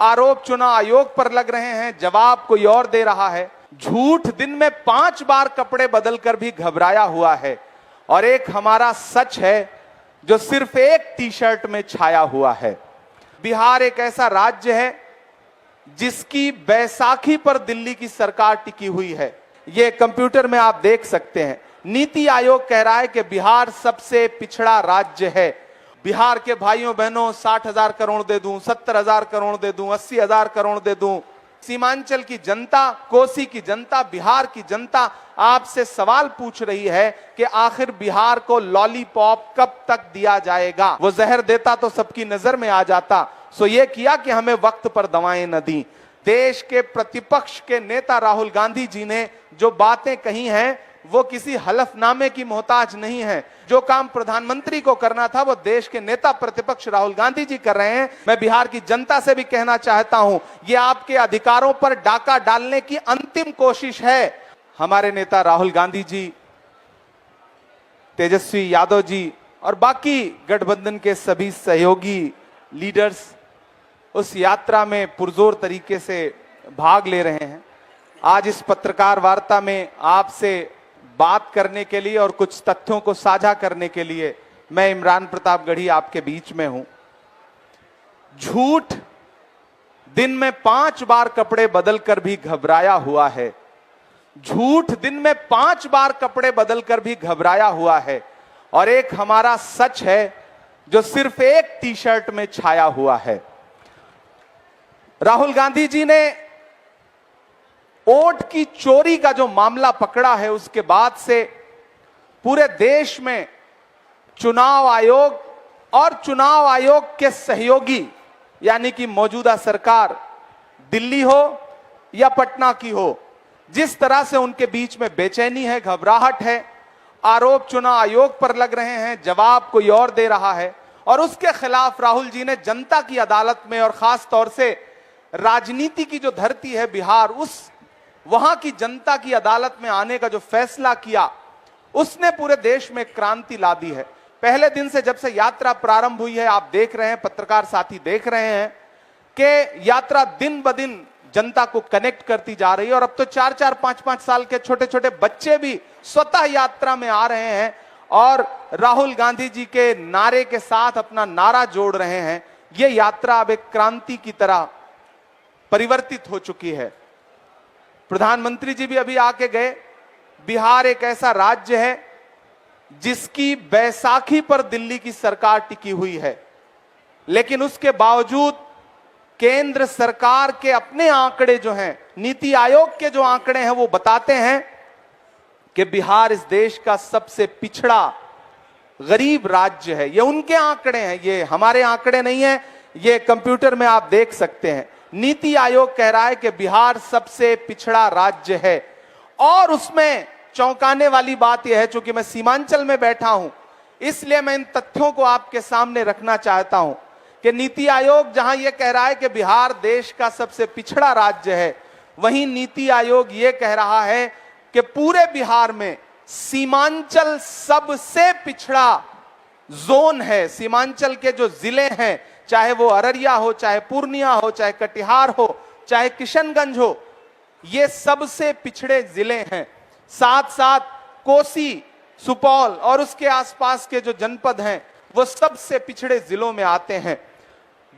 आरोप चुनाव आयोग पर लग रहे हैं, जवाब कोई और दे रहा है। झूठ दिन में 5 बार कपड़े बदलकर भी घबराया हुआ है। और एक हमारा सच है जो सिर्फ एक टी शर्ट में छाया हुआ है। बिहार एक ऐसा राज्य है जिसकी बैसाखी पर दिल्ली की सरकार टिकी हुई है। ये कंप्यूटर में आप देख सकते हैं। नीति आयोग कह रहा है कि बिहार सबसे पिछड़ा राज्य है। बिहार के भाइयों बहनों 60,000 करोड़ दे दूं, 70,000 करोड़ दे दूं, 80,000 करोड़ दे दूं। सीमांचल की जनता, कोसी की जनता, बिहार की जनता आपसे सवाल पूछ रही है कि आखिर बिहार को लॉलीपॉप कब तक दिया जाएगा। वो जहर देता तो सबकी नजर में आ जाता। सो ये किया कि हमें वक्त पर दवाएं न दी। देश के प्रतिपक्ष के नेता राहुल गांधी जी ने जो बातें कही हैं वो किसी हलफनामे की मोहताज नहीं है। जो काम प्रधानमंत्री को करना था वो देश के नेता प्रतिपक्ष राहुल गांधी जी कर रहे हैं। मैं बिहार की जनता से भी कहना चाहता हूं, ये आपके अधिकारों पर डाका डालने की अंतिम कोशिश है। हमारे नेता राहुल गांधी जी, तेजस्वी यादव जी और बाकी गठबंधन के सभी सहयोगी लीडर्स उस यात्रा में पुरजोर तरीके से भाग ले रहे हैं। आज इस पत्रकार वार्ता में आपसे बात करने के लिए और कुछ तथ्यों को साझा करने के लिए मैं इमरान प्रताप गढ़ी आपके बीच में हूं। झूठ दिन में 5 बार कपड़े बदलकर भी घबराया हुआ है। झूठ दिन में 5 बार कपड़े बदलकर भी घबराया हुआ है। और एक हमारा सच है जो सिर्फ एक टी शर्ट में छाया हुआ है। राहुल गांधी जी ने वोट की चोरी का जो मामला पकड़ा है उसके बाद से पूरे देश में चुनाव आयोग और चुनाव आयोग के सहयोगी यानी कि मौजूदा सरकार दिल्ली हो या पटना की हो, जिस तरह से उनके बीच में बेचैनी है, घबराहट है। आरोप चुनाव आयोग पर लग रहे हैं, जवाब कोई और दे रहा है। और उसके खिलाफ राहुल जी ने जनता की अदालत में और खास तौर से राजनीति की जो धरती है बिहार, उस वहां की जनता की अदालत में आने का जो फैसला किया उसने पूरे देश में क्रांति ला दी है। पहले दिन से जब से यात्रा प्रारंभ हुई है, आप देख रहे हैं, पत्रकार साथी देख रहे हैं कि यात्रा दिन ब दिन जनता को कनेक्ट करती जा रही है। और अब तो 4-4, 5-5 साल के छोटे छोटे बच्चे भी स्वतः यात्रा में आ रहे हैं और राहुल गांधी जी के नारे के साथ अपना नारा जोड़ रहे हैं। ये यात्रा अब एक क्रांति की तरह परिवर्तित हो चुकी है। प्रधानमंत्री जी भी अभी आके गए। बिहार एक ऐसा राज्य है जिसकी बैसाखी पर दिल्ली की सरकार टिकी हुई है, लेकिन उसके बावजूद केंद्र सरकार के अपने आंकड़े जो हैं, नीति आयोग के जो आंकड़े हैं, वो बताते हैं कि बिहार इस देश का सबसे पिछड़ा गरीब राज्य है। ये उनके आंकड़े हैं, ये हमारे आंकड़े नहीं है। ये कंप्यूटर में आप देख सकते हैं। नीति आयोग कह रहा है कि बिहार सबसे पिछड़ा राज्य है। और उसमें चौंकाने वाली बात यह है, चूंकि मैं सीमांचल में बैठा हूं इसलिए मैं इन तथ्यों को आपके सामने रखना चाहता हूं कि नीति आयोग जहां यह कह रहा है कि बिहार देश का सबसे पिछड़ा राज्य है, वहीं नीति आयोग यह कह रहा है कि पूरे बिहार में सीमांचल सबसे पिछड़ा जोन है। सीमांचल के जो जिले हैं, चाहे वो अररिया हो, चाहे पूर्णिया हो, चाहे कटिहार हो, चाहे किशनगंज हो, ये सबसे पिछड़े जिले हैं। साथ साथ कोसी, सुपौल और उसके आसपास के जो जनपद हैं वो सबसे पिछड़े जिलों में आते हैं।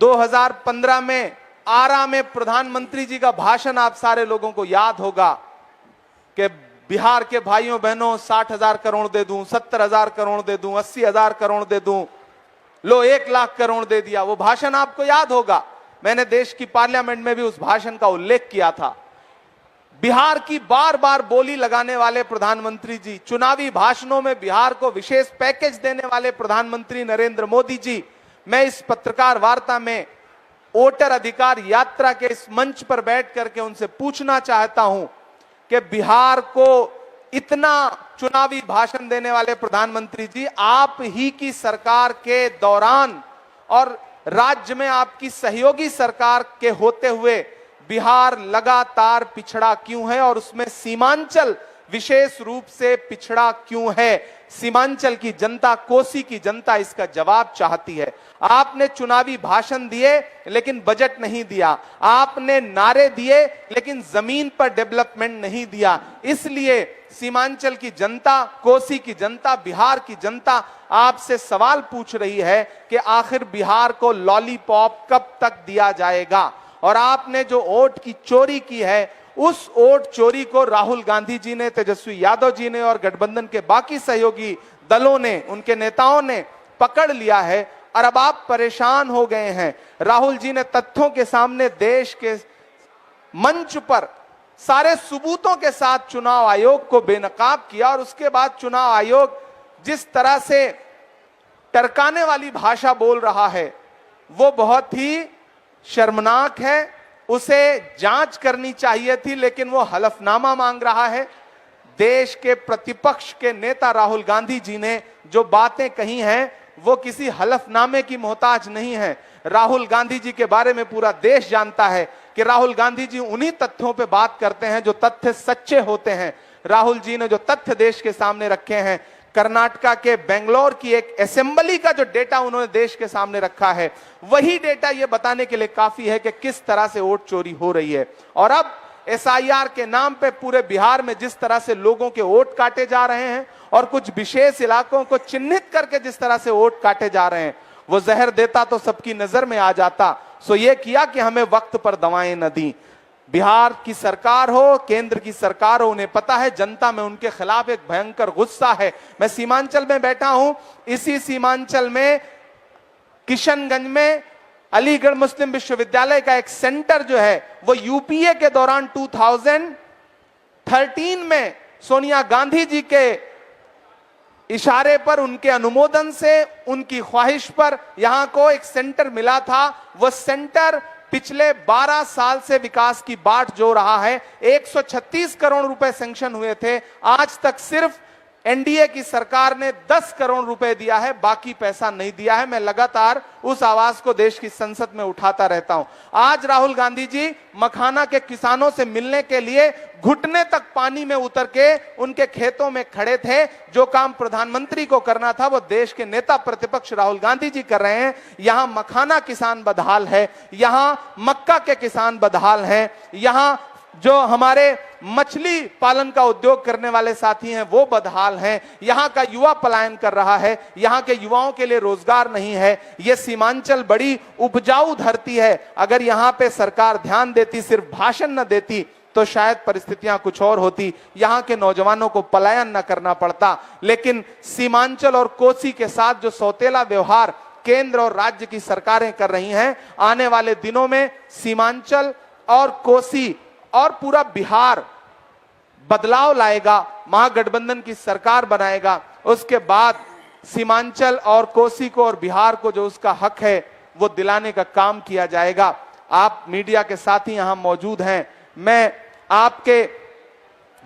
2015 में आरा में प्रधानमंत्री जी का भाषण आप सारे लोगों को याद होगा कि बिहार के भाइयों बहनों 60,000 करोड़ दे दूं, 70,000 करोड़ दे दूं, 80,000 करोड़ दे दूं, लो 1 लाख करोड़ दे दिया। वो भाषण आपको याद होगा, मैंने देश की पार्लियामेंट में भी उस भाषण का उल्लेख किया था। बिहार की बार बार बोली लगाने वाले प्रधानमंत्री जी, चुनावी भाषणों में बिहार को विशेष पैकेज देने वाले प्रधानमंत्री नरेंद्र मोदी जी, मैं इस पत्रकार वार्ता में वोटर अधिकार यात्रा के इस मंच पर बैठ करके उनसे पूछना चाहता हूं कि बिहार को इतना चुनावी भाषण देने वाले प्रधानमंत्री जी, आप ही की सरकार के दौरान और राज्य में आपकी सहयोगी सरकार के होते हुए बिहार लगातार पिछड़ा क्यों है और उसमें सीमांचल विशेष रूप से पिछड़ा क्यों है? सीमांचल की जनता, कोसी की जनता इसका जवाब चाहती है। आपने चुनावी भाषण दिए लेकिन बजट नहीं दिया, आपने नारे दिए लेकिन जमीन पर डेवलपमेंट नहीं दिया। इसलिए सीमांचल की जनता, कोसी की जनता, बिहार की जनता आपसे सवाल पूछ रही है कि आखिर बिहार को लॉलीपॉप कब तक दिया जाएगा। और आपने जो वोट की चोरी की है, उस वोट चोरी को राहुल गांधी जी ने, तेजस्वी यादव जी ने और गठबंधन के बाकी सहयोगी दलों ने, उनके नेताओं ने पकड़ लिया है और अब आप परेशान हो गए हैं। राहुल जी ने तथ्यों के सामने देश के मंच पर सारे सबूतों के साथ चुनाव आयोग को बेनकाब किया और उसके बाद चुनाव आयोग जिस तरह से टरकाने वाली भाषा बोल रहा है वो बहुत ही शर्मनाक है। उसे जांच करनी चाहिए थी, लेकिन वो हलफनामा मांग रहा है। देश के प्रतिपक्ष के नेता राहुल गांधी जी ने जो बातें कही हैं वो किसी हलफनामे की मोहताज नहीं है। राहुल गांधी जी के बारे में पूरा देश जानता है कि राहुल गांधी जी उन्हीं तथ्यों पे बात करते हैं जो तथ्य सच्चे होते हैं। राहुल जी ने जो तथ्य देश के सामने रखे हैं, कर्नाटका के बेंगलोर की एक असेंबली का जो डेटा उन्होंने देश के सामने रखा है, वही डेटा यह बताने के लिए काफी है कि किस तरह से वोट चोरी हो रही है। और अब एसआईआर के नाम पे पूरे बिहार में जिस तरह से लोगों के वोट काटे जा रहे हैं और कुछ विशेष इलाकों को चिन्हित करके जिस तरह से वोट काटे जा रहे हैं, वो जहर देता तो सबकी नजर में आ जाता। सो ये किया कि हमें वक्त पर दवाएं न दी। बिहार की सरकार हो, केंद्र की सरकार हो, उन्हें पता है जनता में उनके खिलाफ एक भयंकर गुस्सा है। मैं सीमांचल में बैठा हूं, इसी सीमांचल में किशनगंज में अलीगढ़ मुस्लिम विश्वविद्यालय का एक सेंटर जो है वो यूपीए के दौरान 2013 में सोनिया गांधी जी के इशारे पर, उनके अनुमोदन से, उनकी ख्वाहिश पर यहां को एक सेंटर मिला था। वो सेंटर पिछले 12 साल से विकास की बाट जो रहा है। 136 करोड़ रुपए सैंक्शन हुए थे, आज तक सिर्फ एनडीए की सरकार ने 10 करोड़ रुपए दिया है, बाकी पैसा नहीं दिया है। मैं लगातार उस आवाज को देश की संसद में उठाता रहता हूं। आज राहुल गांधी जी मखाना के किसानों से मिलने के लिए घुटने तक पानी में उतर के उनके खेतों में खड़े थे। जो काम प्रधानमंत्री को करना था वो देश के नेता प्रतिपक्ष राहुल गांधी जी कर रहे हैं। यहां मखाना किसान बदहाल है, यहां मक्का के किसान बदहाल हैं, यहां जो हमारे मछली पालन का उद्योग करने वाले साथी हैं वो बदहाल हैं। यहां का युवा पलायन कर रहा है, यहां के युवाओं के लिए रोजगार नहीं है। यह सीमांचल बड़ी उपजाऊ धरती है। अगर यहां पे सरकार ध्यान देती, सिर्फ भाषण न देती, तो शायद परिस्थितियां कुछ और होती, यहां के नौजवानों को पलायन न करना पड़ता। लेकिन सीमांचल और कोसी के साथ जो सौतेला व्यवहार केंद्र और राज्य की सरकारें कर रही हैं, आने वाले दिनों में सीमांचल और कोसी और पूरा बिहार बदलाव लाएगा, महागठबंधन की सरकार बनाएगा। उसके बाद सीमांचल और कोसी को और बिहार को जो उसका हक है वो दिलाने का काम किया जाएगा। आप मीडिया के साथी यहां मौजूद हैं, मैं आपके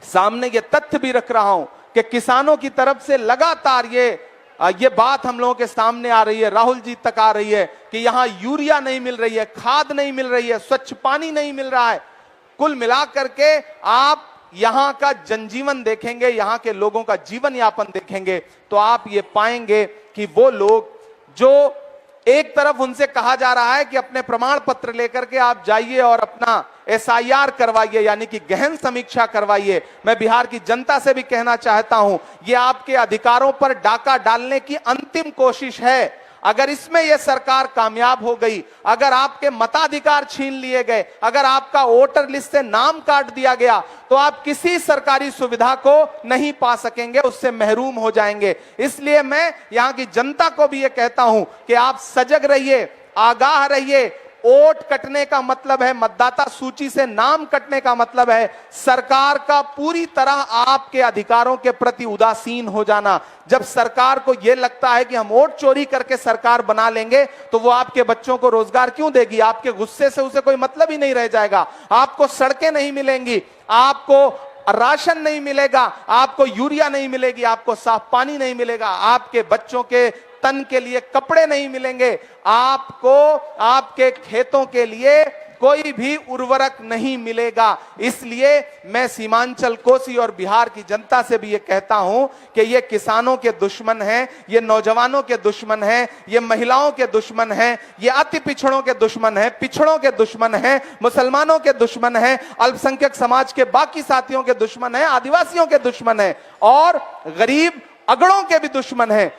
सामने ये तथ्य भी रख रहा हूं कि किसानों की तरफ से लगातार ये बात हम लोगों के सामने आ रही है, राहुल जी तक आ रही है कि यहां यूरिया नहीं मिल रही है, खाद नहीं मिल रही है, स्वच्छ पानी नहीं मिल रहा है। कुल मिलाकर के आप यहां का जनजीवन देखेंगे, यहां के लोगों का जीवन यापन देखेंगे, तो आप ये पाएंगे कि वो लोग जो एक तरफ उनसे कहा जा रहा है कि अपने प्रमाण पत्र लेकर के आप जाइए और अपना एसआईआर करवाइए, यानी कि गहन समीक्षा करवाइए। मैं बिहार की जनता से भी कहना चाहता हूं, ये आपके अधिकारों पर डाका डालने की अंतिम कोशिश है। अगर इसमें यह सरकार कामयाब हो गई, अगर आपके मताधिकार छीन लिए गए, अगर आपका वोटर लिस्ट से नाम काट दिया गया, तो आप किसी सरकारी सुविधा को नहीं पा सकेंगे, उससे महरूम हो जाएंगे। इसलिए मैं यहां की जनता को भी यह कहता हूं कि आप सजग रहिए, आगाह रहिए। वोट कटने का मतलब है, मतदाता सूची से नाम कटने का मतलब है सरकार का पूरी तरह आपके अधिकारों के प्रति उदासीन हो जाना। जब सरकार को यह लगता है कि हम वोट चोरी करके सरकार बना लेंगे, तो वो आपके बच्चों को रोजगार क्यों देगी? आपके गुस्से से उसे कोई मतलब ही नहीं रह जाएगा। आपको सड़कें नहीं मिलेंगी, आपको राशन नहीं मिलेगा, आपको यूरिया नहीं मिलेगी, आपको साफ पानी नहीं मिलेगा, आपके बच्चों के तन के लिए कपड़े नहीं मिलेंगे, आपको आपके खेतों के लिए कोई भी उर्वरक नहीं मिलेगा। इसलिए मैं सीमांचल, कोसी और बिहार की जनता से भी ये कहता हूं कि ये किसानों के दुश्मन हैं, ये नौजवानों के दुश्मन हैं, ये महिलाओं के दुश्मन हैं, ये अति पिछड़ों के दुश्मन हैं, पिछड़ों के दुश्मन हैं, मुसलमानों के दुश्मन हैं, अल्पसंख्यक समाज के बाकी साथियों के दुश्मन हैं, आदिवासियों के दुश्मन हैं और गरीब अगड़ों के भी दुश्मन हैं।